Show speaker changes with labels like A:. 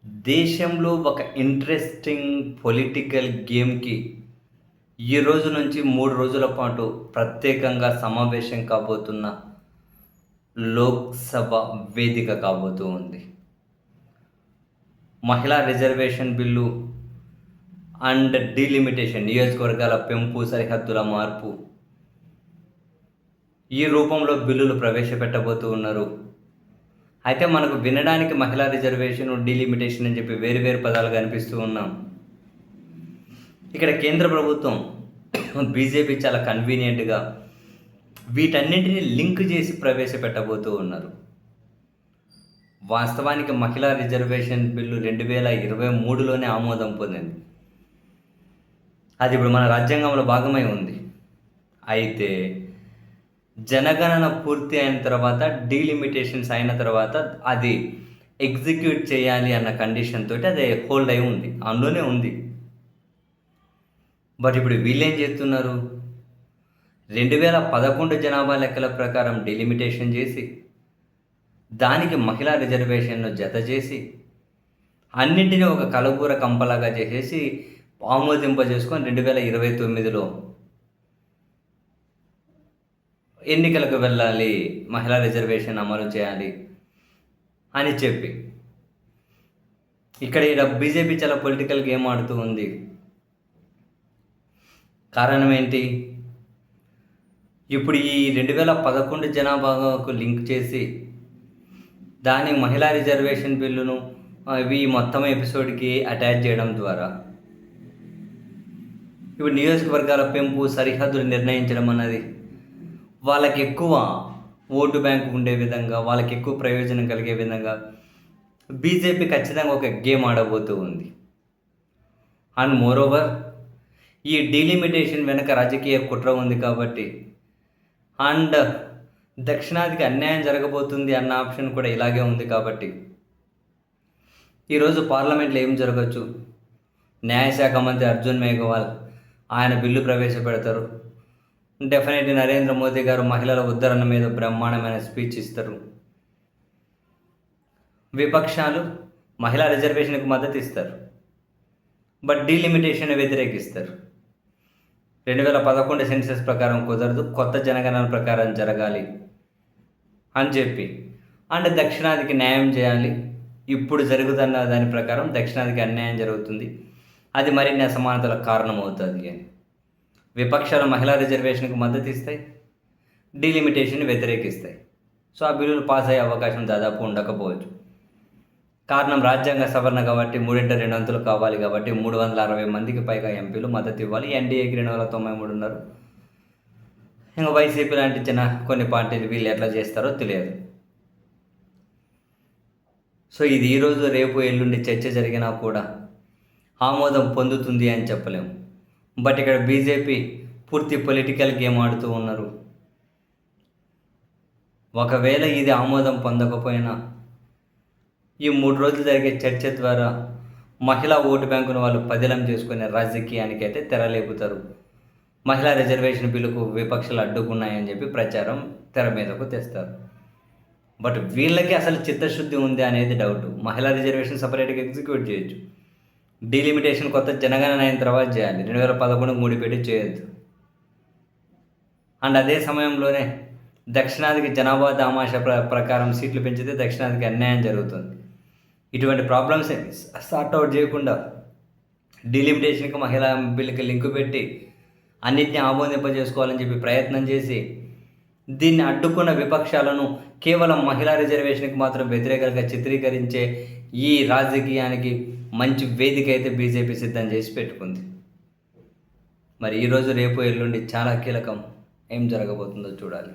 A: దేశంలో ఒక interesting political గేమ్‌కి ఈ రోజు నుంచి 3 రోజుల పాటు ప్రత్యేకంగా సమావేశం కాబోతున్న లోక్‌సభ వేదిక కాబోతూ ఉంది. మహిళా రిజర్వేషన్ బిల్లు అండ్ డీలిమిటేషన్ నియోజకవర్గాల పెంపు, సరిహద్దుల మార్పు ఈ రూపంలో బిల్లులు ప్రవేశపెట్టబోతూ ఉన్నారు. అయితే మనకు వినడానికి మహిళా రిజర్వేషన్, డీలిమిటేషన్ అని చెప్పి వేరు వేరు పదాలు కనిపిస్తూ ఉన్నాం. ఇక్కడ కేంద్ర ప్రభుత్వం బీజేపీ చాలా కన్వీనియంట్‌గా వీటన్నింటిని లింక్ చేసి ప్రవేశపెట్టబోతూ ఉన్నారు. వాస్తవానికి మహిళా రిజర్వేషన్ బిల్లు 2023లోనే ఆమోదం పొందింది. అది ఇప్పుడు మన రాజ్యాంగంలో భాగమై ఉంది. అయితే జనగణన పూర్తి అయిన తర్వాత, డీలిమిటేషన్స్ అయిన తర్వాత అది ఎగ్జిక్యూట్ చేయాలి అన్న కండిషన్ తోటి అది హోల్డ్ అయి ఉంది. అందులోనే ఉంది. బట్ ఇప్పుడు వీళ్ళేం చేస్తున్నారు? 2011 జనాభా లెక్కల ప్రకారం డీలిమిటేషన్ చేసి, దానికి మహిళా రిజర్వేషన్‌ను జత చేసి, అన్నింటినీ ఒక కలబూర కంపలాగా చేసేసి ఆమోదింపజేసుకొని 2029లో ఎన్నికలకు వెళ్ళాలి, మహిళా రిజర్వేషన్ అమలు చేయాలి అని చెప్పి ఇక్కడ బీజేపీ చాలా పొలిటికల్ గేమ్ ఆడుతూ ఉంది. కారణం ఏంటి? ఇప్పుడు ఈ 2011 జనాభాకు లింక్ చేసి దాని మహిళా రిజర్వేషన్ బిల్లును ఇవి మొత్తం ఎపిసోడ్కి అటాచ్ చేయడం ద్వారా ఇప్పుడు నియోజకవర్గాల పెంపు, సరిహద్దులు నిర్ణయించడం అన్నది వాళ్ళకి ఎక్కువ ఓటు బ్యాంకు ఉండే విధంగా, వాళ్ళకి ఎక్కువ ప్రయోజనం కలిగే విధంగా బీజేపీ ఖచ్చితంగా ఒక గేమ్ ఆడబోతూ ఉంది. అండ్ మోరోవర్ ఈ డీలిమిటేషన్ వెనక రాజకీయ కుట్ర ఉంది కాబట్టి, అండ్ దక్షిణాదికి అన్యాయం జరగబోతుంది అన్న ఆప్షన్ కూడా ఇలాగే ఉంది కాబట్టి, ఈరోజు పార్లమెంట్లో ఏం జరగచ్చు? న్యాయశాఖ మంత్రి అర్జున్ మేఘవాల్ ఆయన బిల్లు ప్రవేశపెడతారు. డెఫినెట్లీ నరేంద్ర మోదీ గారు మహిళల ఉద్ధరణ మీద బ్రహ్మాండమైన స్పీచ్ ఇస్తారు. విపక్షాలు మహిళా రిజర్వేషన్కి మద్దతు ఇస్తారు, బట్ డీలిమిటేషన్ వ్యతిరేకిస్తారు. 2011 సెన్సస్ ప్రకారం కుదరదు, కొత్త జనగణన ప్రకారం జరగాలి అని చెప్పి, అండ్ దక్షిణాదికి న్యాయం చేయాలి. ఇప్పుడు జరుగుతున్న దాని ప్రకారం దక్షిణాదికి అన్యాయం జరుగుతుంది, అది మరిన్ని అసమానతలకు కారణమవుతుంది అని విపక్షాలు మహిళా రిజర్వేషన్కి మద్దతు ఇస్తాయి, డీలిమిటేషన్ వ్యతిరేకిస్తాయి. సో ఆ బిల్లులు పాస్ అయ్యే అవకాశం దాదాపు ఉండకపోవచ్చు. కారణం రాజ్యాంగ సవరణ కాబట్టి 3/2 కావాలి కాబట్టి 360 మందికి పైగా ఎంపీలు మద్దతు ఇవ్వాలి. ఎన్డీఏకి 293 ఉన్నారు. ఇంకా వైసీపీ లాంటి చిన్న కొన్ని పార్టీలు వీళ్ళు ఎట్లా చేస్తారో తెలియదు. సో ఇది ఈరోజు, రేపు, ఎల్లుండి చర్చ జరిగినా కూడా ఆమోదం పొందుతుంది అని చెప్పలేము. బట్ ఇక్కడ బీజేపీ పూర్తి పొలిటికల్ గేమ్ ఆడుతూ ఉన్నారు. ఒకవేళ ఇది ఆమోదం పొందకపోయినా ఈ 3 రోజులు జరిగే చర్చ ద్వారా మహిళా ఓటు బ్యాంకును వాళ్ళు పదిలం చేసుకునే రాజకీయానికి అయితే తెరలేపుతారు. మహిళా రిజర్వేషన్ బిల్లుకు విపక్షాలు అడ్డుకున్నాయని చెప్పి ప్రచారం తెర మీదకు తెస్తారు. బట్ వీళ్ళకి అసలు చిత్తశుద్ధి ఉంది అనేది డౌట్. మహిళా రిజర్వేషన్ సపరేట్గా ఎగ్జిక్యూట్ చేయొచ్చు, డీలిమిటేషన్ కొత్త జనగణన అయిన తర్వాత చేయాలి, 2011 ముడిపెట్టి చేయొద్దు. అండ్ అదే సమయంలోనే దక్షిణాదికి జనాభా దామాషా ప్రకారం సీట్లు పెంచితే దక్షిణాదికి అన్యాయం జరుగుతుంది. ఇటువంటి ప్రాబ్లమ్స్ సార్ట్అవుట్ చేయకుండా డీలిమిటేషన్కి మహిళా బిల్లుకి లింకు పెట్టి అన్నిటిని ఆమోదింపజేసుకోవాలని చెప్పి ప్రయత్నం చేసి దీన్ని అడ్డుకున్న విపక్షాలను కేవలం మహిళా రిజర్వేషన్కి మాత్రం వ్యతిరేకంగా చిత్రీకరించే ఈ రాజకీయానికి మంచి వేదిక అయితే బీజేపీ సిద్ధం చేసి పెట్టుకుంది. మరి ఈరోజు, రేపు, ఎల్లుండి చాలా కీలకం. ఏం జరగబోతుందో చూడాలి.